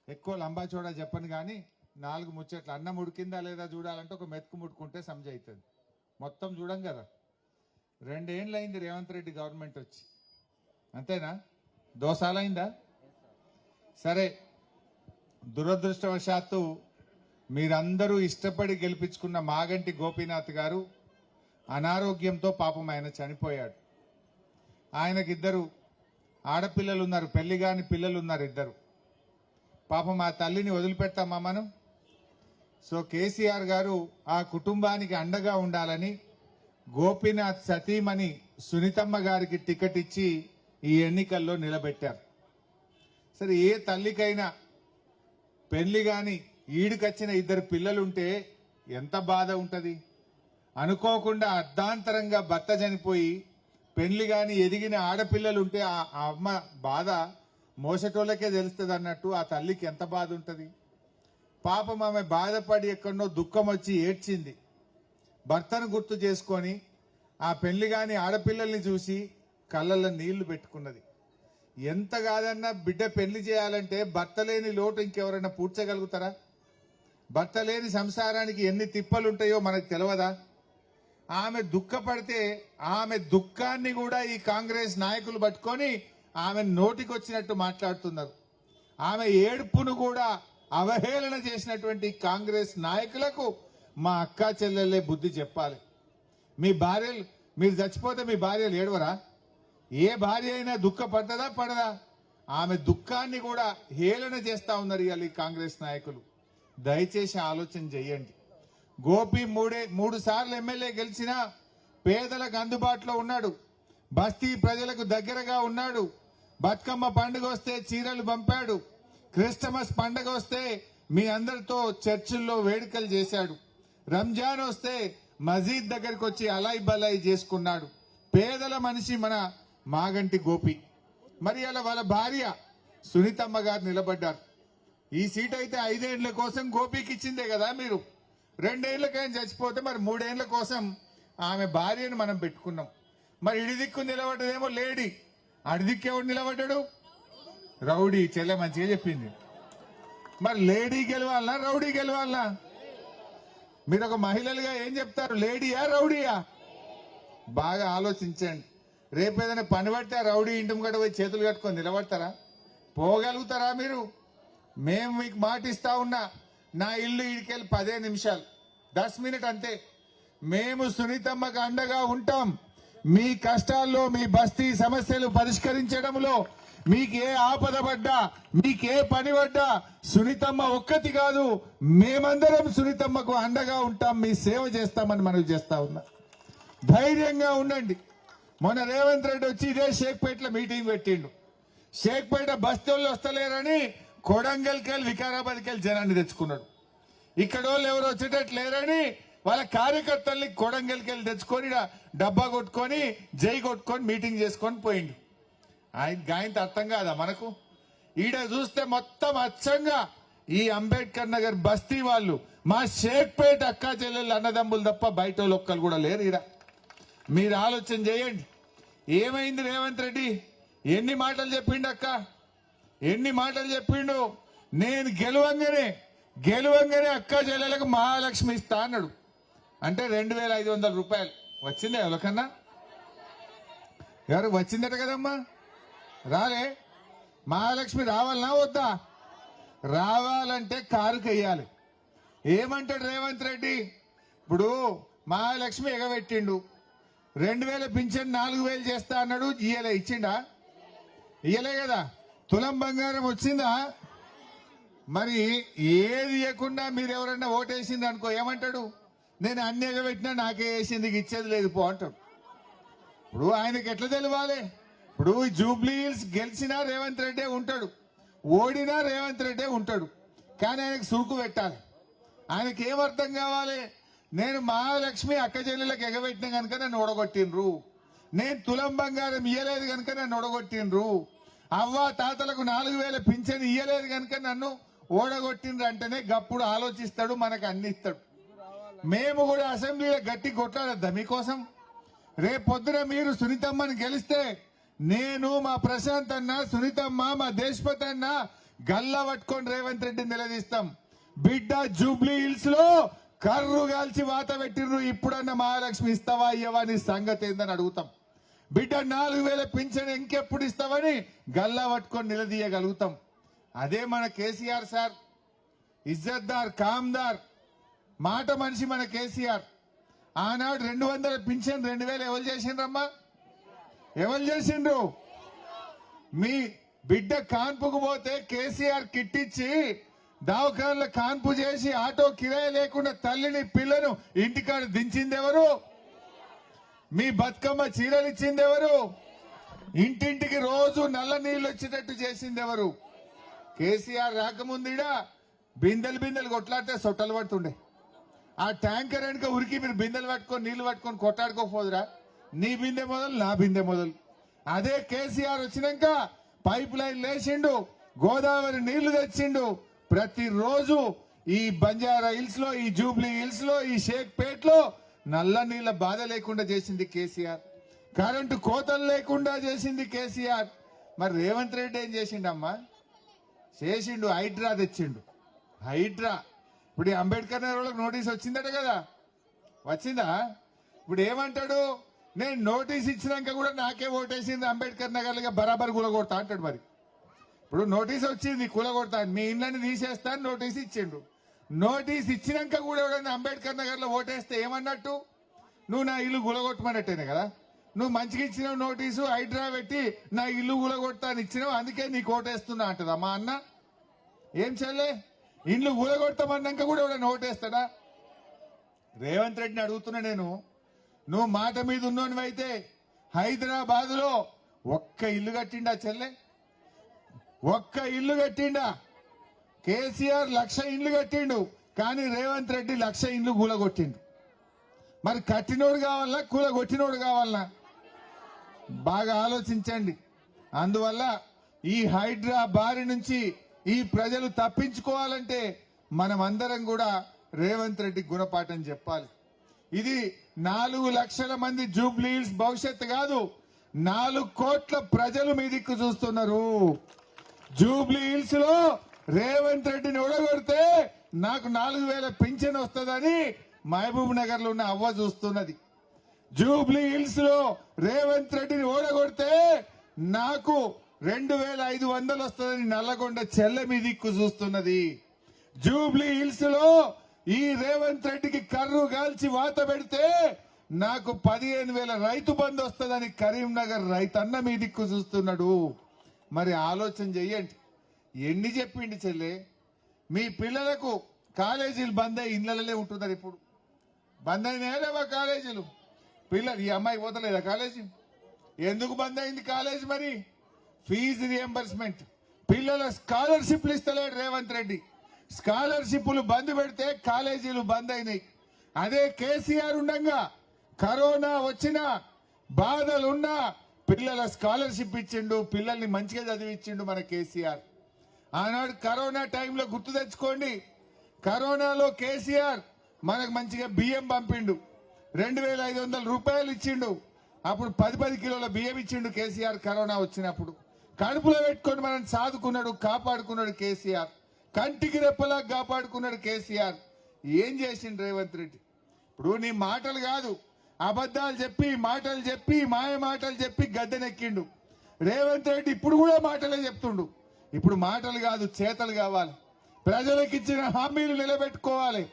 ఎక్కువ లంబాచోడా చెప్పను కానీ 4 ముచ్చట్లు. అన్నం ఉడికిందా లేదా చూడాలంటే ఒక మెతుకు ముట్టుకుంటే సమజ్ అవుతుంది. మొత్తం చూడం కదా. 2 ఏళ్ళైంది రేవంత్ రెడ్డి గవర్నమెంట్ వచ్చి, అంతేనా? దోసాలైందా? సరే, దురదృష్టవశాత్తు మీరందరూ ఇష్టపడి గెలిపించుకున్న మాగంటి గోపీనాథ్ గారు అనారోగ్యంతో పాపం ఆయన చనిపోయాడు. ఆయనకిద్దరు ఆడపిల్లలు ఉన్నారు, పెళ్లి కాని పిల్లలు ఉన్నారు ఇద్దరు. పాపం ఆ తల్లిని వదిలిపెడతామా మనం? సో కేసీఆర్ గారు ఆ కుటుంబానికి అండగా ఉండాలని గోపీనాథ్ సతీమణి సునీతమ్మ గారికి టికెట్ ఇచ్చి ఈ ఎన్నికల్లో నిలబెట్టారు. సరే, ఏ తల్లికైనా పెళ్లి గాని ఈడుకొచ్చిన 2 పిల్లలుంటే ఎంత బాధ ఉంటుంది? అనుకోకుండా అర్ధాంతరంగా భర్త చనిపోయి పెళ్లి గాని ఎదిగిన ఆడపిల్లలుంటే ఆ అమ్మ బాధ మోసటోళ్ళకే తెలుస్తుంది అన్నట్టు ఆ తల్లికి ఎంత బాధ ఉంటుంది? పాపం ఆమె బాధపడి ఎక్కడో దుఃఖం వచ్చి ఏడ్చింది. భర్తను గుర్తు చేసుకొని ఆ పెళ్లి గాని ఆడపిల్లల్ని చూసి కళ్ళల్లో నీళ్లు పెట్టుకున్నది. ఎంత కాదన్నా బిడ్డ పెళ్లి చేయాలంటే భర్త లేని లోటు ఇంకెవరైనా పూడ్చగలుగుతారా? భర్త లేని సంసారానికి ఎన్ని తిప్పలుంటాయో మనకు తెలియదా? ఆమె దుఃఖపడితే ఆమె దుఃఖాన్ని కూడా ఈ కాంగ్రెస్ నాయకులు పట్టుకొని ఆమె నోటికొచ్చినట్టు మాట్లాడుతున్నారు. ఆమె ఏడుపును కూడా అవహేళన చేసినటువంటి కాంగ్రెస్ నాయకులకు మా అక్కా చెల్లెళ్ళే బుద్ధి చెప్పాలి. మీ భార్యలు, మీరు చచ్చిపోతే మీ భార్యలు ఏడవరా? ఏ భార్య అయినా దుఃఖపడ్డదా పడదా? ఆమె దుఃఖాన్ని కూడా హేళన చేస్తా ఉన్నారు ఇవాళ ఈ కాంగ్రెస్ నాయకులు. దయచేసి ఆలోచన చెయ్యండి. గోపి 3 సార్లు ఎమ్మెల్యే గెలిచినా పేదలకు అందుబాటులో ఉన్నాడు, బస్తీ ప్రజలకు దగ్గరగా ఉన్నాడు. బతుకమ్మ పండుగ వస్తే చీరలు పంపాడు, క్రిస్టమస్ పండుగ వస్తే మీ అందరితో చర్చిల్లో వేడుకలు చేశాడు, రంజాన్ వస్తే మసీద్ దగ్గరకు వచ్చి అలాయ్ బలాయి చేసుకున్నాడు. పేదల మనిషి మన మాగంటి గోపి. మరి అలా వాళ్ళ భార్య సునీతమ్మ గారు నిలబడ్డారు. ఈ సీట్ అయితే 5 ఏళ్ల కోసం గోపికి ఇచ్చిందే కదా మీరు. 2 ఏళ్లకైనా చచ్చిపోతే మరి 3 ఏళ్ల కోసం ఆమె భార్యను మనం పెట్టుకున్నాం. మరి ఇడి దిక్కు నిలబడ్డదేమో లేడీ, అడిదిక్కు ఎవడు నిలబడ్డాడు? రౌడీ. చెల్లె మంచిగా చెప్పింది. మరి లేడీ గెలవాలనా రౌడీ గెలవాలనా? మీరు ఒక మహిళలుగా ఏం చెప్తారు, లేడీయా రౌడీయా? బాగా ఆలోచించండి. రేపేదైనా పని పడితే రౌడీ ఇంటి ముంగట పోయి చేతులు కట్టుకొని నిలబడతారా? పోగలుగుతారా మీరు? మేము మీకు మాట ఇస్తా ఉన్నా, నా ఇల్లు ఇడికెళ్ళి 10 నిమిషాలు, 10 మినిట్ అంతే. మేము సునీతమ్మకు అండగా ఉంటాం. మీ కష్టాల్లో, మీ బస్తీ సమస్యలు పరిష్కరించడంలో మీకు ఏ ఆపద పడ్డా, మీకే పని పడ్డా సునీతమ్మ ఒక్కటి కాదు, మేమందరం సునీతమ్మకు అండగా ఉంటాం, మీ సేవ చేస్తామని మనవి చేస్తా ఉన్నా. ధైర్యంగా ఉండండి. మొన్న రేవంత్ రెడ్డి వచ్చి ఇదే షేక్పేటలో మీటింగ్ పెట్టిండు. షేక్పేట బస్తీల్లో వస్తలేరని కొడంగల్కెళ్ళి వికారాబాద్కెళ్ళి జనాన్ని తెచ్చుకున్నాడు. ఇక్కడ వాళ్ళు ఎవరు వచ్చేటట్టు లేరని వాళ్ళ కార్యకర్తల్ని కొడంగల్కెళ్ళి తెచ్చుకొని డబ్బా కొట్టుకొని జై కొట్టుకొని మీటింగ్ చేసుకొని పోయిండు. ఆయనతో అర్థం కాదా మనకు? ఈడ చూస్తే మొత్తం అచ్చంగా ఈ అంబేద్కర్ నగర్ బస్తీ వాళ్ళు, మా షేక్పేట అక్కా చెల్లెళ్ళు అన్నదమ్ములు తప్ప బయట వాళ్ళు ఒక్కరు కూడా లేరు ఈడ. మీరు ఆలోచన చేయండి. ఏమైంది రేవంత్ రెడ్డి? ఎన్ని మాటలు చెప్పిండు అక్క, ఎన్ని మాటలు చెప్పిండు. నేను గెలవంగానే అక్క చెల్లెలకు మహాలక్ష్మి ఇస్తా అన్నాడు. అంటే 2500 రూపాయలు వచ్చిందా ఎవరికన్నా? ఎవరు వచ్చిందట కదమ్మా? రాలే. మహాలక్ష్మి రావాలనా వద్దా? రావాలంటే కారుకి వెయ్యాలి. ఏమంటాడు రేవంత్ రెడ్డి? ఇప్పుడు మహాలక్ష్మి ఎగబెట్టిండు, 2000 పింఛన్ 4000 చేస్తా అన్నాడు. ఇయ్యలే, ఇచ్చిండా? ఇయ్యలే కదా. తులం బంగారం వచ్చిందా? మరి ఏది ఇవ్వకుండా మీరు ఎవరన్నా ఓటేసింది అనుకో, ఏమంటాడు? నేను అన్ని ఎగబెట్టినా నాకే వేసింది, ఇచ్చేది లేదు పో అంటాడు. ఇప్పుడు ఆయనకి ఎట్లా తెలవాలి? ఇప్పుడు జూబ్లీ హిల్స్ గెలిచినా రేవంత్ రెడ్డే ఉంటాడు, ఓడినా రేవంత్ రెడ్డే ఉంటాడు. కానీ ఆయనకు సురుకు పెట్టాలి. ఆయనకి ఏం అర్థం కావాలి? నేను మహాలక్ష్మి అక్క చెల్లెలకు ఎగబెట్టిన కనుక నన్ను ఓడగొట్టిండ్రు, నేను తులం బంగారం ఇయ్యలేదు కనుక నన్ను ఓడగొట్టిండ్రు, అవ్వ తాతలకు 4000 పింఛన్ ఇయ్యలేదు కనుక నన్ను ఓడగొట్టిండ్రు అంటేనే గప్పుడు ఆలోచిస్తాడు, మనకు అన్ని ఇస్తాడు. మేము కూడా అసెంబ్లీలో గట్టి కొట్లాడద్దా మీకోసం? రేపొద్దున మీరు సునీతమ్మని గెలిస్తే నేను, మా ప్రశాంత్ అన్న, సునీతమ్మ, మా దేశపతి అన్న గల్లా పట్టుకొని రేవంత్ రెడ్డి నిలదీస్తాం. బిడ్డ జూబ్లీ హిల్స్ లో కర్రు కాల్చి వాత పెట్టిర్రు, ఇప్పుడన్నా మహాలక్ష్మి ఇస్తావా ఇయ్యవా నీ సంగతి ఏందని అడుగుతాం. బిడ్డ 4000 పింఛన్ ఇంకెప్పుడు ఇస్తావని గల్లా పట్టుకొని నిలదీయగలుగుతాం. అదే మన కేసీఆర్ సార్, ఇజ్జత్దార్ కామ్దార్ మాట మనిషి మన కేసీఆర్. ఆనాడు 200 పింఛన్ 2000 ఎవరు చేసిండ్రమ్మా? ఎవరు చేసిండ్రు? మీ బిడ్డ కాన్పుకు పోతే కేసీఆర్ కిట్టిచ్చి దవాఖానలో కాన్పు చేసి ఆటో కిరాయి లేకుండా తల్లిని పిల్లను ఇంటికాడ దించిందెవరు? మీ బతుకమ్మ చీరలు ఇచ్చిందెవరు? ఇంటింటికి రోజు నల్ల నీళ్లు వచ్చేటట్టు చేసిందెవరు? కేసీఆర్ రాకముందుడా బిందెలు బిందెలు కొట్లాడితే సొట్టలు పడుతుండే. ఆ ట్యాంకర్ వెనుక ఉరికి మీరు బిందెలు పట్టుకొని నీళ్లు పట్టుకొని కొట్టాడుకోకపోదురా? నీ బిందె మొదలు నా బిందె మొదలు. అదే కేసీఆర్ వచ్చినాక పైప్ లైన్ లేచిండు, గోదావరి నీళ్లు తెచ్చిండు. ప్రతిరోజు ఈ బంజారా హిల్స్ లో, ఈ జూబ్లీ హిల్స్ లో, ఈ షేక్పేట్ లో నల్ల నీళ్ల బాధ లేకుండా చేసింది కేసీఆర్. కరెంటు కోతలు లేకుండా చేసింది కేసీఆర్. మరి రేవంత్ రెడ్డి ఏం చేసిండమ్మా? చేసిండు హైడ్రా తెచ్చిండు. హైడ్రా ఇప్పుడు ఈ అంబేద్కర్ నగర్ నోటీస్ వచ్చిందట కదా, వచ్చిందా? ఇప్పుడు ఏమంటాడు? నేను నోటీస్ ఇచ్చినాక కూడా నాకే ఓటేసింది అంబేద్కర్ నగర్లుగా బరాబర్ కూలగొడతా అంటాడు. మరి ఇప్పుడు నోటీస్ వచ్చింది కూలగొడతాను, మీ ఇళ్ళని తీసేస్తాను నోటీస్ ఇచ్చిండు. నోటీస్ ఇచ్చినాక కూడా ఎవడన్నా అంబేద్కర్ నగర్ లో ఓటేస్తే ఏమన్నట్టు? నువ్వు నా ఇల్లు గులగొట్టమన్నట్టేనే కదా. నువ్వు మంచిగా ఇచ్చినావు నోటీసు, హైడ్రా పెట్టి నా ఇల్లు గులగొడతాను ఇచ్చినావు, అందుకే నీకు ఓటేస్తున్నా అంటదా మా అన్న? ఏం చెల్లే, ఇల్లు గులగొడతామన్నాక కూడా ఎవడన్నా ఓటేస్తాడా? రేవంత్ రెడ్డిని అడుగుతున్నా నేను, నువ్వు మాట మీద ఉన్నోనివైతే హైదరాబాద్ లో ఒక్క ఇల్లు కట్టిండా చెల్లె? ఒక్క ఇల్లు కట్టిండా? కేసీఆర్ 1,00,000 ఇండ్లు కట్టిండు, కానీ రేవంత్ రెడ్డి 1,00,000 ఇండ్లు కూలగొట్టిండు. మరి కట్టినోడు కావాలన్నా కూలగొట్టినోడు కావాలన్నా? బాగా ఆలోచించండి. అందువల్ల ఈ హైడ్రా బారి నుంచి ఈ ప్రజలు తప్పించుకోవాలంటే మనం అందరం కూడా రేవంత్ రెడ్డి గుణపాఠం చెప్పాలి. ఇది 4 లక్షల మంది జూబ్లీ హిల్స్ భవిష్యత్తు కాదు, 4 కోట్ల ప్రజలు మీ దిక్కు చూస్తున్నారు. జూబ్లీ హిల్స్ లో రేవంత్ రెడ్డిని ఓడగొడితే నాకు 4000 పింఛన్ వస్తుందని మహబూబ్ నగర్ లో ఉన్న అవ్వ చూస్తున్నది. జూబ్లీ హిల్స్ లో రేవంత్ రెడ్డిని ఓడగొడితే నాకు 2500 వస్తుందని నల్లగొండ చెల్లె మీ దిక్కు చూస్తున్నది. జూబ్లీ హిల్స్ లో ఈ రేవంత్ రెడ్డికి కర్రు గాల్చి వాత పెడితే నాకు 15,000 రైతు బంధు వస్తుందని కరీంనగర్ రైతన్న మీ దిక్కు చూస్తున్నాడు. మరి ఆలోచన చెయ్యండి. ఎన్ని చెప్పిండి చెల్లె? మీ పిల్లలకు కాలేజీలు బంద్ అయ్యి ఇళ్లలోనే ఉంటున్నారు. ఇప్పుడు బంద్ అయినాయా లేవా కాలేజీలు? పిల్లలు, ఈ అమ్మాయి పోతలేదా కాలేజీ? ఎందుకు బంద్ అయింది కాలేజీ? మరి ఫీజు రియంబర్స్మెంట్, పిల్లల స్కాలర్షిప్లు ఇస్తలేడు రేవంత్ రెడ్డి. స్కాలర్షిప్లు బంద్ పెడితే కాలేజీలు బంద్ అయినాయి. అదే కేసీఆర్ ఉండగా కరోనా వచ్చినా బాధలున్నా పిల్లల స్కాలర్షిప్ ఇచ్చిండు, పిల్లల్ని మంచిగా చదివించిండు మన కేసీఆర్. ఆనాడు కరోనా టైంలో గుర్తు తెచ్చుకోండి, కరోనాలో కేసీఆర్ మనకు మంచిగా బియ్యం పంపిండు, 2,500 రూపాయలు ఇచ్చిండు. అప్పుడు 10 కిలోల బియ్యం ఇచ్చిండు కేసీఆర్. కరోనా వచ్చినప్పుడు కడుపులో పెట్టుకొని మనం సాదుకున్నాడు, కాపాడుకున్నాడు కేసీఆర్. కంటికి రెప్పలా కాపాడుకున్నాడు కేసీఆర్. ఏం చేసిండు రేవంత్ రెడ్డి? ఇప్పుడు నీ మాటలు కాదు, అబద్ధాలు చెప్పి మాటలు చెప్పి మాయ మాటలు చెప్పి గద్దెనెక్కిండు రేవంత్ రెడ్డి. ఇప్పుడు కూడా మాటలే చెప్తుండు. ఇప్పుడు మాటలు కాదు, చేతలు కావాలి. ప్రజలకు ఇచ్చిన హామీలు నిలబెట్టుకోవాలి,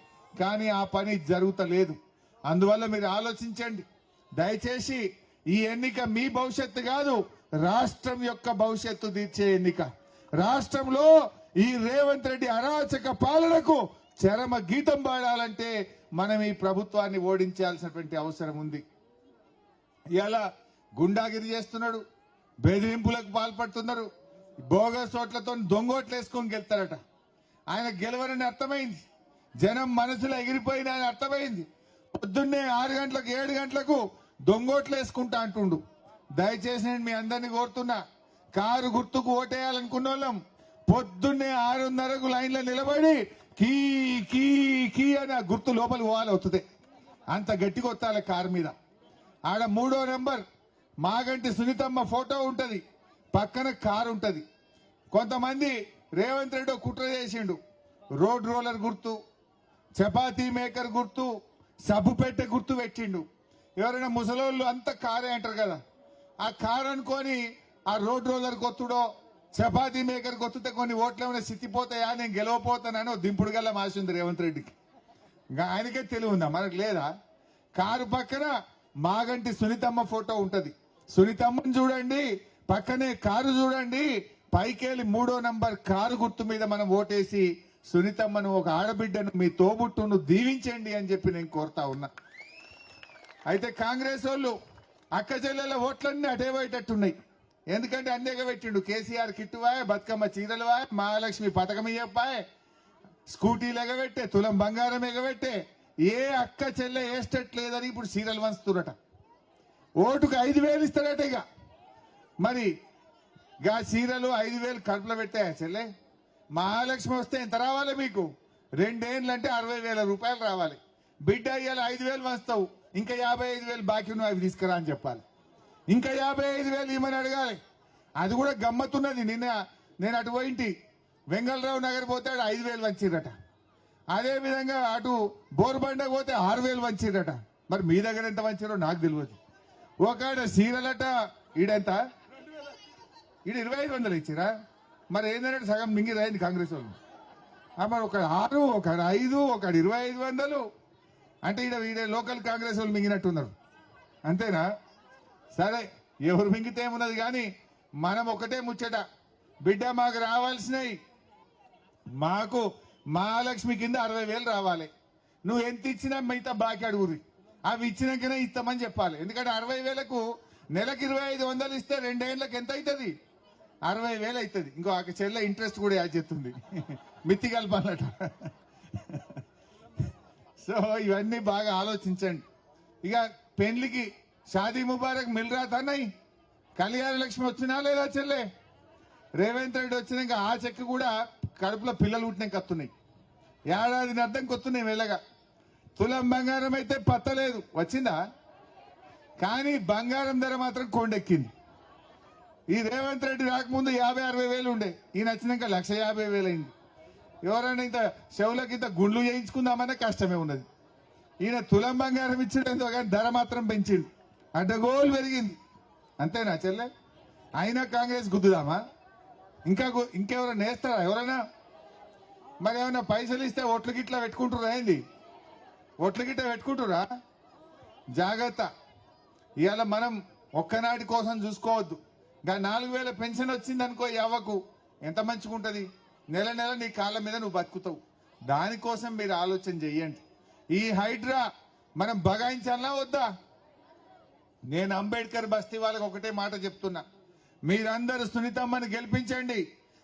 కానీ ఆ పని జరుగుతలేదు. అందువల్ల మీరు ఆలోచించండి దయచేసి. ఈ ఎన్నిక మీ భవిష్యత్తు కాదు, రాష్ట్రం యొక్క భవిష్యత్తు తీర్చే ఎన్నిక. రాష్ట్రంలో ఈ రేవంత్ రెడ్డి అరాచక పాలనకు చరమ గీతం పాడాలంటే మనం ఈ ప్రభుత్వాన్ని ఓడించాల్సినటువంటి అవసరం ఉంది. ఇలా గుండాగిరి చేస్తున్నాడు, బెదిరింపులకు పాల్పడుతున్నారు, బోగస్ ఓట్లతో దొంగోట్లు వేసుకొని గెలుతారట. ఆయన గెలవరని అర్థమైంది, జనం మనసులో ఎగిరిపోయిన ఆయన అర్థమైంది. పొద్దున్నే 6 గంటలకు 7 గంటలకు దొంగోట్లు వేసుకుంటా అంటుండు. దయచేసి నేను మీ అందరినీ కోరుతున్నా, కారు గుర్తుకు ఓటేయాలనుకున్న వాళ్ళం పొద్దున్నే 6:30కు లైన్లో నిలబడి కీ కీ కీ అని ఆ గుర్తు లోపలికి పోవాలి. అవుతుంది అంత గట్టిగా వస్తాలి కారు మీద. ఆడ 3వ నెంబర్ మాగంటి సునీతమ్మ ఫోటో ఉంటది, పక్కన కారు ఉంటది. కొంతమంది రేవంత్ రెడ్డి ఒక కుట్ర చేసిండు. రోడ్ రోలర్ గుర్తు, చపాతీ మేకర్ గుర్తు, సబ్బు పెట్టే గుర్తు పెట్టిండు. ఎవరైనా ముసలోళ్ళు అంతా కారే అంటారు కదా, ఆ కారు అనుకొని ఆ రోడ్ రోలర్ కొత్తుడో చపాతీ మేకర్ కొత్తుతే కొన్ని ఓట్లు ఏమైనా సిత్తిపోతాయా, నేను గెలవపోతానని దింపుడు గల్ల మాసింది రేవంత్ రెడ్డికి. ఇంకా ఆయనకే తెలివి ఉందా, మనకు లేదా? కారు పక్కన మాగంటి సునీతమ్మ ఫోటో ఉంటది. సునీతమ్మని చూడండి, పక్కనే కారు చూడండి, పైకెళ్ళి 3వ నంబర్ కారు గుర్తు మీద మనం ఓటేసి సునీతమ్మను, ఒక ఆడబిడ్డను, మీ తోబుట్టును దీవించండి అని చెప్పి నేను కోరుతా ఉన్నా. అయితే కాంగ్రెస్ వాళ్ళు అక్క చెల్లెల ఓట్లన్నీ అటే పోయేటట్టున్నాయి. ఎందుకంటే అన్ని ఎగబెట్టిండు. కేసీఆర్ కిట్టువాయ్, బతుకమ్మ చీరలువాయ్, మహాలక్ష్మి పథకం ఇయ్యపాయ్, స్కూటీలు ఎగబెట్టే, తులం బంగారం ఎగబెట్టే, ఏ అక్క చెల్లె వేసేటట్టు లేదని ఇప్పుడు చీరలు వంచుతున్నట. ఓటుకు 5,000 ఇస్తారట. ఇక మరి గా చీరలు 5,000 కడుపులో పెట్టాయా చెల్లె? మహాలక్ష్మి వస్తే ఎంత రావాలి మీకు? 2 ఏళ్ళు అంటే 60,000 రూపాయలు రావాలి. బిడ్డ అయ్యాలి 5,000 వంచుతావు, ఇంకా 55,000 బాకీ నువ్వు అవి తీసుకురా అని చెప్పాలి. ఇంకా 55,000 ఇవ్వమని అడగాలి. అది కూడా గమ్మత్తున్నది. నేను అటు పోయింటి వెంగళరావు నగర్ పోతే 5,000 వంచిరట. అదే విధంగా అటు బోర్బండ పోతే 6,000 వంచిరట. మరి మీ దగ్గర ఎంత వంచారో నాకు తెలియదు. ఒకడ సీరలట ఈడెంత, ఈడు 2,500 ఇచ్చిరా. మరి ఏంటంటే సగం మింగిరైంది కాంగ్రెస్ వాళ్ళు. మరి ఒక 6, ఒక 5, ఒక 2,500 అంటే ఈడ లోకల్ కాంగ్రెస్ వాళ్ళు మింగినట్టున్నారు. అంతేనా? సరే, ఎవరు మింగితే ఏమున్నది కానీ మనం ఒకటే ముచ్చట, బిడ్డ మాకు రావాల్సినవి, మాకు మహాలక్ష్మి కింద 60,000 రావాలి. నువ్వు ఎంత ఇచ్చినా మిగతా బాకీ అడుగురి, అవి ఇచ్చినాకనే ఇస్తామని చెప్పాలి. ఎందుకంటే 60,000కు నెలకు 2,500 ఇస్తే 2 ఏళ్ళకి ఎంత అవుతుంది? 60,000 అవుతుంది. ఇంకో ఆ చెల్లె ఇంట్రెస్ట్ కూడా యాడ్ చేస్తుంది, మిత్తి కలపాలట. సో ఇవన్నీ బాగా ఆలోచించండి. ఇక పెళ్లికి షాదీ ముబారక్ మిల్ రాతాన్నాయి, కళ్యాణ లక్ష్మి వచ్చినా లేదా చెల్లె? రేవంత్ రెడ్డి వచ్చినాక ఆ చెక్ కూడా కడుపులో పిల్లలు పుట్టినాక వస్తున్నాయి. ఏడాదిని అర్థం కొత్తున్నాయి మెల్లగా. తులం బంగారం అయితే పత్తలేదు, వచ్చిందా? కానీ బంగారం ధర మాత్రం కొండెక్కింది. ఈ రేవంత్ రెడ్డి రాకముందు 50,000-60,000 ఉండే, ఈయన వచ్చినాక 1,50,000 అయింది. ఎవరైనా ఇంత చెవులకి ఇంత గుండ్లు చేయించుకుందామనే కష్టమే ఉన్నది. ఈయన తులం బంగారం ఇచ్చిండేందో కానీ ధర మాత్రం పెంచిండు, అడ్డగోలు పెరిగింది. అంతేనా చెల్లె? అయినా కాంగ్రెస్ గుద్దుదామా? ఇంకెవరైనా నేస్తారా ఎవరైనా? మరి ఏమైనా పైసలు ఇస్తే ఓట్లు గిట్లా పెట్టుకుంటురా? ఏంది ఓట్లు గిట్లా పెట్టుకుంటురా? జాగ్రత్త. ఇవాళ మనం ఒక్కనాటి కోసం చూసుకోవద్దు. ఇంకా 4,000 పెన్షన్ వచ్చింది అనుకో, అవ్వకు ఎంత మంచిగా ఉంటుంది. నెల నెల నీ కాళ్ళ మీద నువ్వు బతుకుతావు. దానికోసం మీరు ఆలోచన చెయ్యండి. ఈ హైడ్రా మనం బగాయించాలా వద్దా? నేను అంబేద్కర్ బస్తీ వాళ్ళకి ఒకటే మాట చెప్తున్నా, మీరందరూ సునీతమ్మని గెలిపించండి.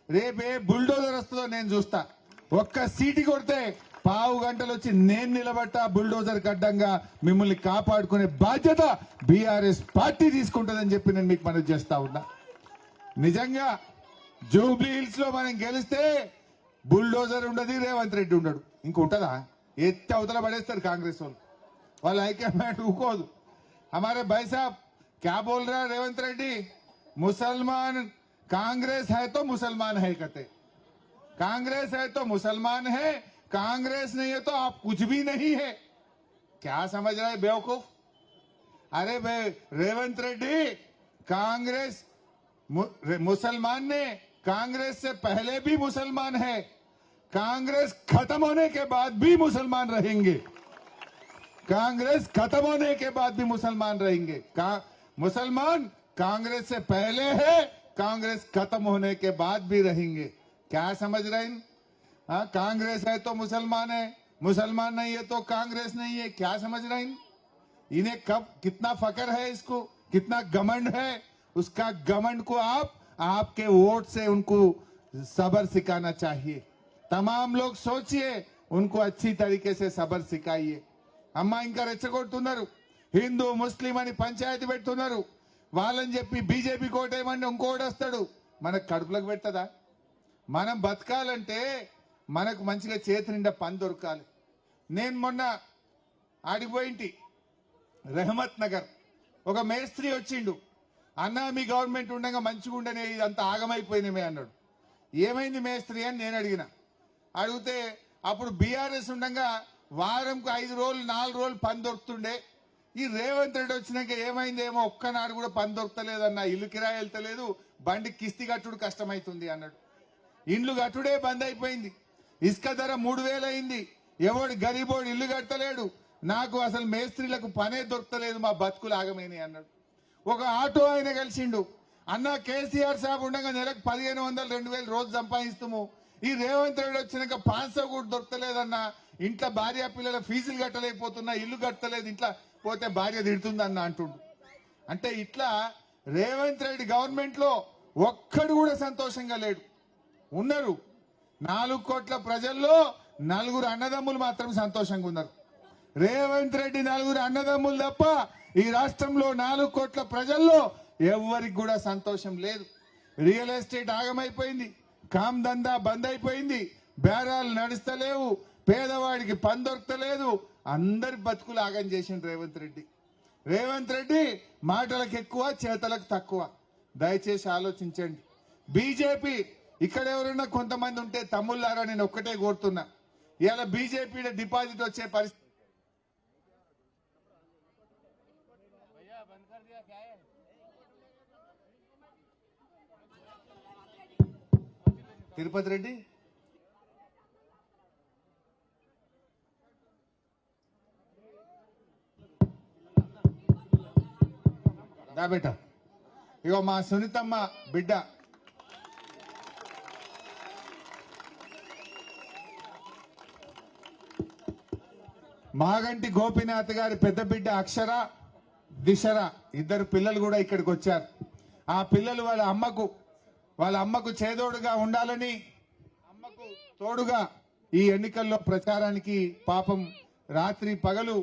రేపే బుల్డోజర్ వస్తుందో నేను చూస్తా. ఒక్క సీటు కొడితే 15 గంటలు వచ్చి నేను నిలబట్ట బుల్డోజర్ అడ్డంగా మిమ్మల్ని కాపాడుకునే బాధ్యత బీఆర్ఎస్ పార్టీ తీసుకుంటుందని చెప్పి నేను మీకు మనవి చేస్తా ఉన్నా. నిజంగా జూబ్లీ హిల్స్ లో మనం గెలిస్తే బుల్డోజర్ ఉండదు, రేవంత్ రెడ్డి ఉండడు. ఇంకుంటదా? ఎత్తి అవతల పడేస్తారు కాంగ్రెస్ వాళ్ళు. వాళ్ళ హైకమాండ్ ఊకోదు. हमारे भाई साहब क्या बोल रहा है रेवंत रेड्डी? मुसलमान कांग्रेस है तो मुसलमान है कहते, कांग्रेस है तो मुसलमान है, कांग्रेस नहीं है तो आप कुछ भी नहीं है। क्या समझ रहे हैं बेवकूफ? अरे रेवंत रेड्डी, कांग्रेस मुसलमान ने कांग्रेस से पहले भी मुसलमान है, कांग्रेस खत्म होने के बाद भी मुसलमान रहेंगे, कांग्रेस खत्म होने के बाद भी मुसलमान रहेंगे। मुसलमान कांग्रेस से पहले है, कांग्रेस खत्म होने के बाद भी रहेंगे। क्या समझ रहे हैं? कांग्रेस है तो मुसलमान है, मुसलमान नहीं है तो कांग्रेस नहीं है। क्या समझ रहे हैं? इन्हें कब कितना फकर है, इसको कितना घमंड है, उसका घमंड को आपके वोट से उनको सब्र सिखाना चाहिए। तमाम लोग सोचिए, उनको अच्छी तरीके से सब्र सिखाइए। అమ్మ ఇంకా రెచ్చగొడుతున్నారు, హిందూ ముస్లిం అని పంచాయతీ పెడుతున్నారు. వాళ్ళని చెప్పి బీజేపీ కోటేయమంటే ఇంకోటి వస్తాడు, మనకు కడుపులకు పెట్టదా? మనం బతకాలంటే మనకు మంచిగా చేతి నిండా పని దొరకాలి. నేను మొన్న ఆడిపోయింటి రెహమత్ నగర్, ఒక మేస్త్రి వచ్చిండు. అన్నా మీ గవర్నమెంట్ ఉండగా మంచిగా ఉండనే ఇదంతా ఆగమైపోయినమే అన్నాడు. ఏమైంది మేస్త్రి అని నేను అడిగితే అప్పుడు బీఆర్ఎస్ ఉండగా వారంకు 5 రోజులు 4 రోజులు పని దొరుకుతుండే. ఈ రేవంత్ రెడ్డి వచ్చినాక ఏమైందేమో ఒక్కనాడు కూడా పని దొరకలేదన్న, ఇల్లు కిరాయి వెళ్తలేదు, బండి కిస్తీ కట్టుడు కష్టమైతుంది అన్నాడు. ఇండ్లు కట్టుడే బంద్ అయిపోయింది. ఇసుక ధర 3000 అయింది. ఎవడు గరీబోడు ఇల్లు కట్టలేడు. నాకు అసలు మేస్త్రీలకు పనే దొరకలేదు, మా బతుకులు ఆగమైనాయి అన్నాడు. ఒక ఆటో ఆయన కలిసిండు, అన్న కేసీఆర్ సాబ్ ఉండగా నెలకు 1500 2000 రోజు సంపాదిస్తాము, ఈ రేవంత్ రెడ్డి వచ్చినాక 500 కూడా దొరకలేదన్న, ఇంట్లో భార్య పిల్లల ఫీజులు కట్టలేకపోతున్నా, ఇల్లు కట్టలేదు, ఇంట్లో పోతే భార్య తిడుతుందన్న అంటుండు. అంటే ఇట్లా రేవంత్ రెడ్డి గవర్నమెంట్ లో ఒక్కడు కూడా సంతోషంగా లేడు. ఉన్నారు 4 కోట్ల ప్రజల్లో 4 అన్నదమ్ములు మాత్రం సంతోషంగా ఉన్నారు. రేవంత్ రెడ్డి 4 అన్నదమ్ములు తప్ప ఈ రాష్ట్రంలో 4 కోట్ల ప్రజల్లో ఎవరికి కూడా సంతోషం లేదు. రియల్ ఎస్టేట్ ఆగమైపోయింది, కామ్ దందా బంద్ అయిపోయింది, బేరాలు నడుస్తలేవు, పేదవాడికి పని దొరకలేదు, అందరి బతుకులు ఆగం చేసిండు రేవంత్ రెడ్డి. రేవంత్ రెడ్డి మాటలకు ఎక్కువ, చేతలకు తక్కువ. దయచేసి ఆలోచించండి. బీజేపీ ఇక్కడ ఎవరైనా కొంతమంది ఉంటే తమ్ముళ్ళారా, నేను ఒక్కటే కోరుతున్నా, ఇలా బీజేపీ డిపాజిట్ వచ్చే పరిస్థితి తిరుపతి రెడ్డి దా బేట, ఇగో మా సునీతమ్మ బిడ్డ మాగంటి గోపీనాథ్ గారి పెద్ద బిడ్డ అక్షర, దిశర, 2 పిల్లలు కూడా ఇక్కడికి వచ్చారు. ఆ పిల్లలు వాళ్ళ అమ్మకు చేదోడుగా ఉండాలని, అమ్మకు తోడుగా ఈ ఎన్నికల్లో ప్రచారానికి పాపం రాత్రి పగలు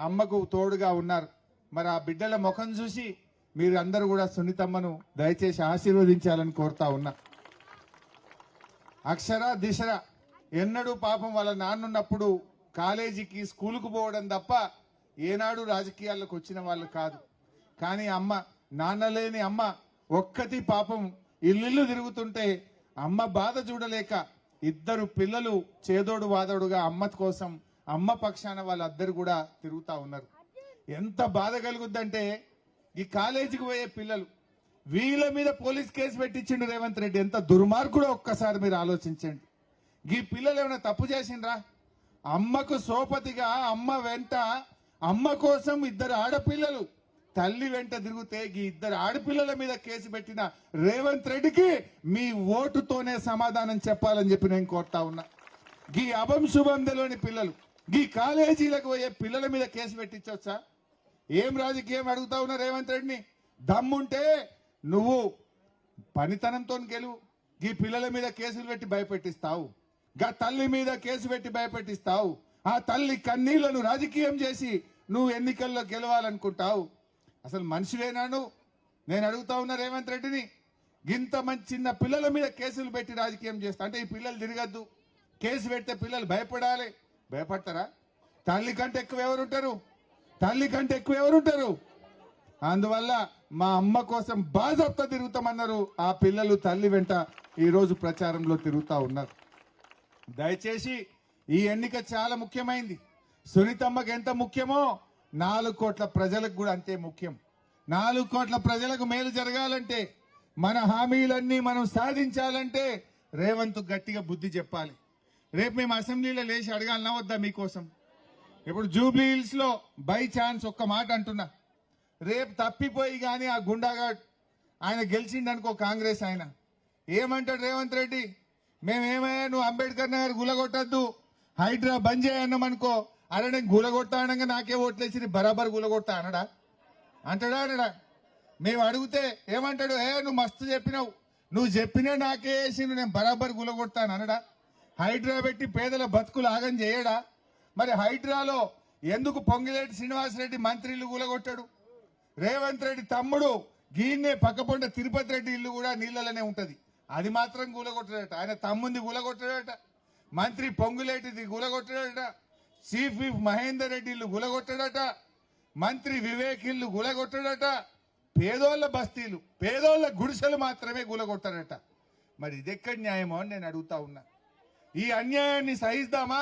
అమ్మకు తోడుగా ఉన్నారు. మరి ఆ బిడ్డల ముఖం చూసి మీరు అందరూ కూడా సునీతమ్మను దయచేసి ఆశీర్వదించాలని కోరుతా ఉన్నా. అక్షర, దిశర ఎన్నడూ పాపం వాళ్ళ నాన్నున్నప్పుడు కాలేజీకి స్కూలుకు పోవడం తప్ప ఏనాడు రాజకీయాల్లోకి వచ్చిన వాళ్ళు కాదు. కానీ అమ్మ, నాన్న లేని అమ్మ ఒక్కటి పాపం ఇల్లు తిరుగుతుంటే అమ్మ బాధ చూడలేక 2 పిల్లలు చేదోడు వాదోడుగా అమ్మ కోసం, అమ్మ పక్షాన వాళ్ళందరూ కూడా తిరుగుతా ఉన్నారు. ఎంత బాధ కలుగుద్దంటే ఈ కాలేజీకి పోయే పిల్లలు, వీళ్ళ మీద పోలీస్ కేసు పెట్టించిండు రేవంత్ రెడ్డి. ఎంత దుర్మార్గుడో ఒక్కసారి మీరు ఆలోచించండి. ఈ పిల్లలు ఏమైనా తప్పు చేసిండ్రా? అమ్మకు సోపతిగా అమ్మ వెంట, అమ్మ కోసం 2 ఆడపిల్లలు తల్లి వెంట తిరిగితే ఈ 2 ఆడపిల్లల మీద కేసు పెట్టిన రేవంత్ రెడ్డికి మీ ఓటుతోనే సమాధానం చెప్పాలని చెప్పి నేను కోరుతా ఉన్నా. ఈ అభం శుభం తెలియని పిల్లలు, ఈ కాలేజీలకు పోయే పిల్లల మీద కేసు పెట్టించవచ్చా? ఏం రాజకీయం అడుగుతా ఉన్నా రేవంత్ రెడ్డిని? దమ్ముంటే నువ్వు పనితనంతో గెలువు. ఈ పిల్లల మీద కేసులు పెట్టి భయపెట్టిస్తావు, గా తల్లి మీద కేసు పెట్టి భయపెట్టిస్తావు, ఆ తల్లి కన్నీళ్లను రాజకీయం చేసి నువ్వు ఎన్నికల్లో గెలవాలనుకుంటావు. అసలు మనిషివేనా నువ్వు? నేను అడుగుతా ఉన్నా రేవంత్ రెడ్డిని. ఇంత మంచి చిన్న పిల్లల మీద కేసులు పెట్టి రాజకీయం చేస్తా అంటే ఈ పిల్లలు తిరగద్దు, కేసు పెడితే పిల్లలు భయపడాలి. భయపడతారా? తల్లి కంటే ఎక్కువ ఎవరుంటారు? తల్లి కంటే ఎక్కువ ఎవరుంటారు? అందువల్ల మా అమ్మ కోసం బాధతో తిరుగుతామన్నారు ఆ పిల్లలు. తల్లి వెంట ఈ రోజు ప్రచారంలో తిరుగుతా ఉన్నారు. దయచేసి ఈ ఎన్నిక చాలా ముఖ్యమైంది. సునీతమ్మకి ఎంత ముఖ్యమో 4 కోట్ల ప్రజలకు కూడా అంతే ముఖ్యం. 4 కోట్ల ప్రజలకు మేలు జరగాలంటే, మన హామీలన్నీ మనం సాధించాలంటే రేవంత్ గట్టిగా బుద్ధి చెప్పాలి. రేపు మేము అసెంబ్లీలో లేచి అడగాలన్నా వద్దా మీకోసం? ఇప్పుడు జూబ్లీ హిల్స్ లో బై ఛాన్స్ ఒక్క మాట అంటున్నా, రేపు తప్పిపోయి కానీ ఆ గుండాగాడ్ ఆయన గెలిచిండనుకో కాంగ్రెస్ ఆయన ఏమంటాడు రేవంత్ రెడ్డి? మేమేమయ్యా నువ్వు అంబేద్కర్ నగర్ గులగొట్టద్దు, హైడ్రా బంద్ చేయన్నామనుకో, అరే నేను గులగొడతా అనగా నాకే ఓట్లేసి బరాబర్ గులగొడతా అనడా? అంటాడా? మేము అడిగితే ఏమంటాడు? నువ్వు మస్తు చెప్పినావు, నువ్వు చెప్పినా నాకే వేసి నేను బరాబర్ గులగొడతాను అనడా? హైడ్రా పెట్టి పేదల బతుకులు ఆగం చేయడా? మరి హైడ్రాలో ఎందుకు పొంగిలేటి శ్రీనివాసరెడ్డి మంత్రిలు గులగొట్టాడు? రేవంత్ రెడ్డి తమ్ముడు గీన్నే పక్కపొండ తిరుపతి రెడ్డి ఇల్లు కూడా నీళ్లలోనే ఉంటది, అది మాత్రం గులగొట్టాడట. ఆయన తమ్ముంది గులగొట్టాడట, మంత్రి పొంగులేటిది గులగొట్టాడట, చీఫ్ విప్ మహేందర్ రెడ్డి ఇల్లు గులగొట్టాడట, మంత్రి వివేక్ ఇల్లు గులగొట్టాడట, పేదోళ్ల బస్తీలు పేదోళ్ల గుడిసెలు మాత్రమే గులగొట్టాడట. మరి ఇదెక్కడి న్యాయమో అని నేను అడుగుతా ఉన్నా. ఈ అన్యాయాన్ని సహిద్దామా?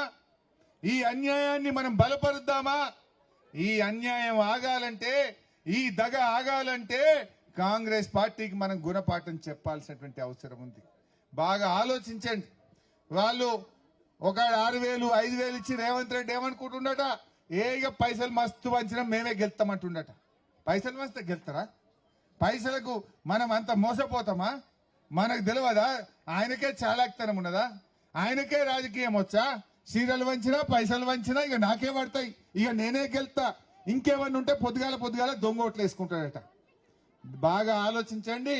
ఈ అన్యాయాన్ని మనం బలపరుద్దామా? ఈ అన్యాయం ఆగాలంటే, ఈ దగ ఆగాలంటే కాంగ్రెస్ పార్టీకి మనం గుణపాఠం చెప్పాల్సినటువంటి అవసరం ఉంది. బాగా ఆలోచించండి. వాళ్ళు ఒక 6,000 5,000 ఇచ్చి రేవంత్ రెడ్డి ఏమనుకుంటుండట, ఇక పైసలు మస్తు వంచినా మేమే గెలుస్తామంటుండట. పైసలు వస్తే గెలుతారా? పైసలకు మనం అంత మోసపోతామా? మనకు తెలియదా? ఆయనకే చాలాక్తనం ఉన్నదా? ఆయనకే రాజకీయం వచ్చా? చీరలు వంచినా పైసలు వంచినా ఇక నాకే పడతాయి, ఇక నేనే గెలుతా, ఇంకేమన్నా ఉంటే పొద్దుగాల దొంగ ఓట్లు వేసుకుంటాడట. బాగా ఆలోచించండి.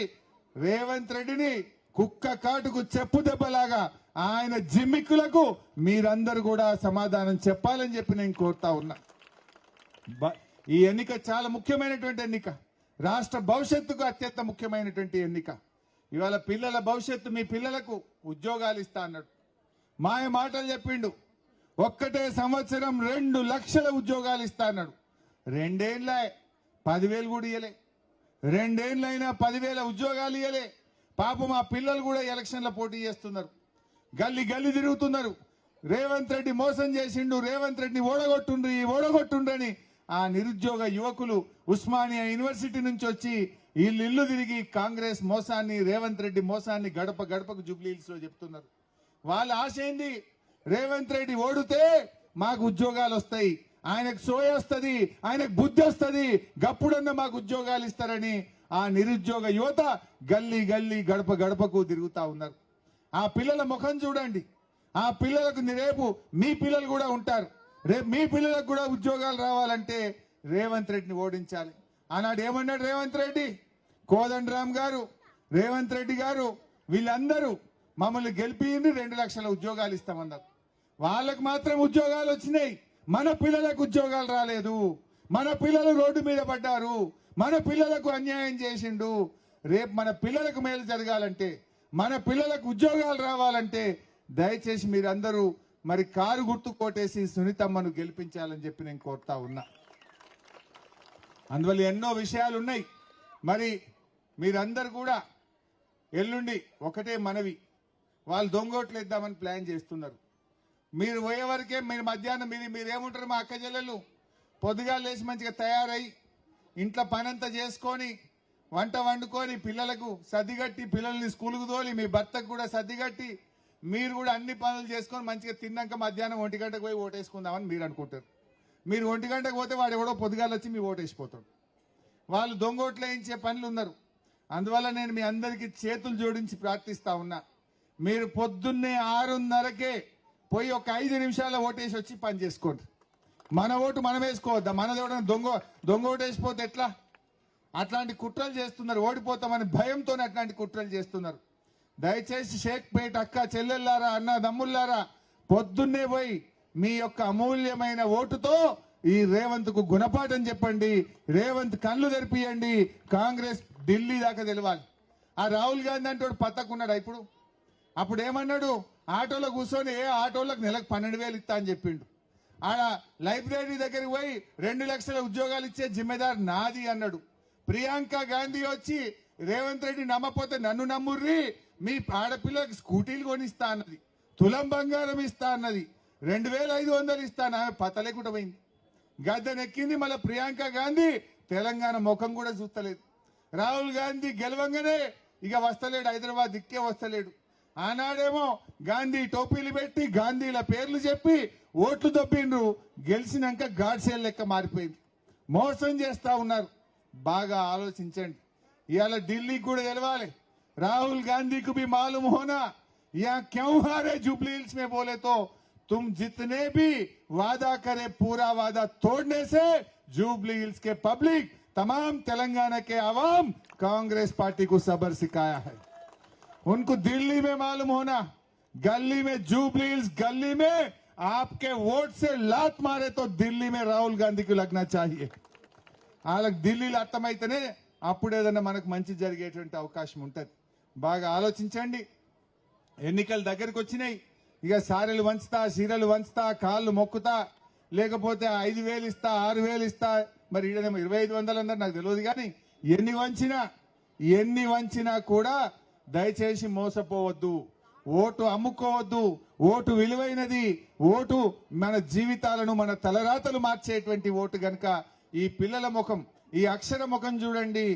రేవంత్ రెడ్డిని కుక్క కాటుకు చెప్పు దెబ్బలాగా ఆయన జిమ్మిక్కులకు మీరందరూ కూడా సమాధానం చెప్పాలని చెప్పి నేను కోరుతా ఉన్నా. ఈ ఎన్నిక చాలా ముఖ్యమైనటువంటి ఎన్నిక, రాష్ట్ర భవిష్యత్తుకు అత్యంత ముఖ్యమైనటువంటి ఎన్నిక. ఇవాళ పిల్లల భవిష్యత్తు, మీ పిల్లలకు ఉద్యోగాలు ఇస్తా అన్నాడు, మాయ మాటలు చెప్పిండు. ఒక్కటే సంవత్సరం 2 లక్షల ఉద్యోగాలు ఇస్తా అన్నాడు. 2 ఏళ్ళ 10,000 కూడా ఇయ్యలే. 2 ఏళ్ళైనా 10,000 ఉద్యోగాలు ఇయ్యలే. పాపం మా పిల్లలు కూడా ఎలక్షన్లో పోటీ చేస్తున్నారు, గల్లీ తిరుగుతున్నారు. రేవంత్ రెడ్డి మోసం చేసిండు, రేవంత్ రెడ్డిని ఓడగొట్టుండ్రని ఆ నిరుద్యోగ యువకులు ఉస్మానియా యూనివర్సిటీ నుంచి వచ్చి ఇల్లు తిరిగి కాంగ్రెస్ మోసాన్ని, రేవంత్ రెడ్డి మోసాన్ని గడప గడపకు జూబ్లీహిల్స్ లో చెప్తున్నారు. వాళ్ళ ఆశ ఏంది? రేవంత్ రెడ్డి ఓడితే మాకు ఉద్యోగాలు వస్తాయి, ఆయనకు సోయ వస్తుంది, ఆయనకు బుద్ధి వస్తుంది, గప్పుడన్నా మాకు ఉద్యోగాలు ఇస్తారని ఆ నిరుద్యోగ యువత గల్లీ గడప గడపకు తిరుగుతా ఉన్నారు. ఆ పిల్లల ముఖం చూడండి. ఆ పిల్లలకు రేపు మీ పిల్లలు కూడా ఉంటారు. రేపు మీ పిల్లలకు కూడా ఉద్యోగాలు రావాలంటే రేవంత్ రెడ్డిని ఓడించాలి. ఆనాడు ఏమన్నాడు రేవంత్ రెడ్డి? కోదండరామ్ గారు, రేవంత్ రెడ్డి గారు వీళ్ళందరూ మమ్మల్ని గెలిపింది 2 లక్షల ఉద్యోగాలు ఇస్తామన్నారు. వాళ్ళకు మాత్రం ఉద్యోగాలు వచ్చినాయి, మన పిల్లలకు ఉద్యోగాలు రాలేదు. మన పిల్లలు రోడ్డు మీద పడ్డారు, మన పిల్లలకు అన్యాయం చేసిండు. రేపు మన పిల్లలకు మేలు జరగాలంటే, మన పిల్లలకు ఉద్యోగాలు రావాలంటే దయచేసి మీరందరూ మరి కారు గుర్తు కోటేసి సునీతమ్మను గెలిపించాలని చెప్పి నేను కోరుతా ఉన్నా. అందువల్ల ఎన్నో విషయాలు ఉన్నాయి. మరి మీరందరూ కూడా ఎల్లుండి ఒకటే మనవి, వాళ్ళు దొంగోట్లు ఇద్దామని ప్లాన్ చేస్తున్నారు. మీరు పోయే వరకే మీరు మధ్యాహ్నం మీరేముంటారు? మా అక్క చెల్లెలు పొద్దుగా లేచి మంచిగా తయారై ఇంట్లో పనంతా చేసుకొని వంట వండుకొని పిల్లలకు సర్దిగట్టి పిల్లల్ని స్కూల్కు తోలి మీ భర్తకు కూడా సర్దిగట్టి మీరు కూడా అన్ని పనులు చేసుకొని మంచిగా తిన్నాక మధ్యాహ్నం 1 గంటకు పోయి ఓటేసుకుందామని మీరు అనుకుంటారు. మీరు 1 గంటకు పోతే వాడు ఎవడో పొద్దుగాలు వచ్చి మీ ఓటేసిపోతాడు. వాళ్ళు దొంగోట్లు వేయించే పనులు ఉన్నారు. అందువల్ల నేను మీ అందరికీ చేతులు జోడించి ప్రార్థిస్తా ఉన్నా, మీరు పొద్దున్నే 6:30కే పోయి ఒక 5 నిమిషాల ఓటేసి వచ్చి పని చేసుకోండి. మన ఓటు మనం వేసుకోవద్దా? మనది ఎవడన్నా దొంగ ఓటేసిపోతే ఎట్లా? అట్లాంటి కుట్రలు చేస్తున్నారు. ఓడిపోతామని భయంతో అట్లాంటి కుట్రలు చేస్తున్నారు. దయచేసి షేక్పేట అక్క చెల్లెల్లారా, అన్న దమ్ముల్లారా, పొద్దున్నే పోయి మీ యొక్క అమూల్యమైన ఓటుతో ఈ రేవంత్ కు గుణపాఠం చెప్పండి. రేవంత్ కళ్ళు తెరిపియండి. కాంగ్రెస్ ఢిల్లీ దాకా తెలవాలి. ఆ రాహుల్ గాంధీ అంటే పత్తకున్నాడు. అప్పుడు ఏమన్నాడు? ఆటోలో కూర్చొని ఆటోలకు నెలకు 12,000 ఇస్తా అని చెప్పిండు. ఆడ లైబ్రరీ దగ్గరికి పోయి 2 లక్షల ఉద్యోగాలు ఇచ్చే జిమ్మెదారు నాది అన్నాడు. ప్రియాంక గాంధీ వచ్చి రేవంత్ రెడ్డి నమ్మపోతే నన్ను నమ్ముర్రి, మీ ఆడపిల్లలకు స్కూటీలు కొనిస్తా అన్నది, తులం బంగారం ఇస్తా అన్నది, 2,500 ఇస్తాను. ఆమె పత లేకుండా పోయింది, గద్దెనెక్కింది. మళ్ళీ ప్రియాంక గాంధీ తెలంగాణ ముఖం కూడా చూస్తలేదు. రాహుల్ గాంధీ గెలవంగానే ఇక వస్తలేడు, హైదరాబాద్ దిక్కే వస్తలేడు. ఆనాడేమో గాంధీ టోపీలు పెట్టి గాంధీల పేర్లు చెప్పి ఓట్లు దొబ్బిండ్రు. గెలిచినాక గాడ్సేల్ లెక్క మారిపోయింది. మోసం చేస్తా ఉన్నారు. బాగా ఆలోచించండి. ఇవాళ ఢిల్లీకి కూడా తెలవాలి. राहुल गांधी को भी मालूम होना यहाँ क्यों हारे जुबली हिल्स में बोले तो तुम जितने भी वादा करे पूरा वादा तोड़ने से जुबली हिल्स के पब्लिक तमाम तेलंगाना के आवाम कांग्रेस पार्टी को सबर सिखाया है. उनको दिल्ली में मालूम होना, गली में जुबली हिल्स गली में आपके वोट से लात मारे तो दिल्ली में राहुल गांधी को लगना चाहिए. వాళ్ళకి ఢిల్లీలో అర్థమైతేనే అప్పుడు ఏదన్నా మనకు మంచి జరిగేటువంటి అవకాశం ఉంటుంది. బాగా ఆలోచించండి. ఎన్నికలు దగ్గరికి వచ్చినాయి. ఇక సారెలు వంచుతా, సీరలు వంచుతా, కాళ్ళు మొక్కుతా, లేకపోతే 5,000 ఇస్తా, 6,000 ఇస్తా, మరి ఈడనేమో 2,500 అన్నారు. నాకు తెలియదు. కానీ ఎన్ని వంచినా కూడా దయచేసి మోసపోవద్దు, ఓటు అమ్ముకోవద్దు. ఓటు విలువైనది. ఓటు మన జీవితాలను, మన తలరాతలు మార్చేటువంటి ఓటు గనుక ఈ పిల్లల ముఖం, ఈ అక్షర ముఖం చూడండి,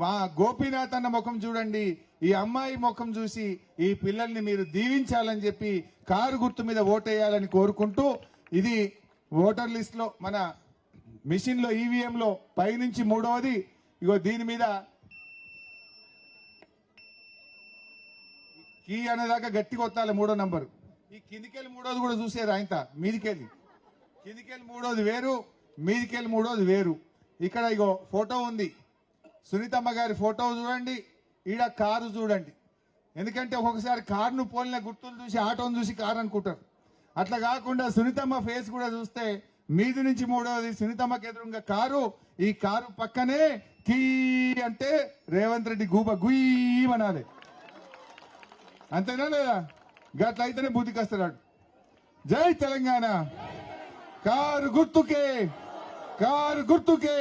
మా గోపీనాథ్ అన్న ముఖం చూడండి, ఈ అమ్మాయి ముఖం చూసి ఈ పిల్లల్ని మీరు దీవించాలని చెప్పి కారు గుర్తు మీద ఓటేయాలని కోరుకుంటూ, ఇది ఓటర్ లిస్ట్ లో మన మిషన్ లో ఈవీఎం లో పైనుంచి 3వది. ఇగో దీని మీద కీ అనేదాకా గట్టిగా కొట్టాలి 3వ నంబరు. ఈ కిందికెళ్ళి 3వది కూడా చూసారు ఆయన మీదికెళ్ళి. కిందికెళ్ళి 3వది వేరు, మీదికెళ్ళి 3వది వేరు. ఇక్కడ ఇగో ఫోటో ఉంది, సునీతమ్మ గారి ఫోటో చూడండి, ఈడ కారు చూడండి. ఎందుకంటే ఒక్కొక్కసారి కారును పోలిన గుర్తులు చూసి ఆటోను చూసి కారు అనుకుంటారు. అట్లా కాకుండా సునీతమ్మ ఫేస్ కూడా చూస్తే మీది నుంచి 3వది సునీతమ్మకి ఎదురుగా కారు, ఈ కారు పక్కనే కీ అంటే రేవంత్ రెడ్డి గూబ గుయ్యమనాలి. అంతేనా లేదా? గట్ల అయితేనే బుద్ధికి వస్తున్నాడు. జై తెలంగాణ. కారు గుర్తుకే, కారు గుర్తుకే.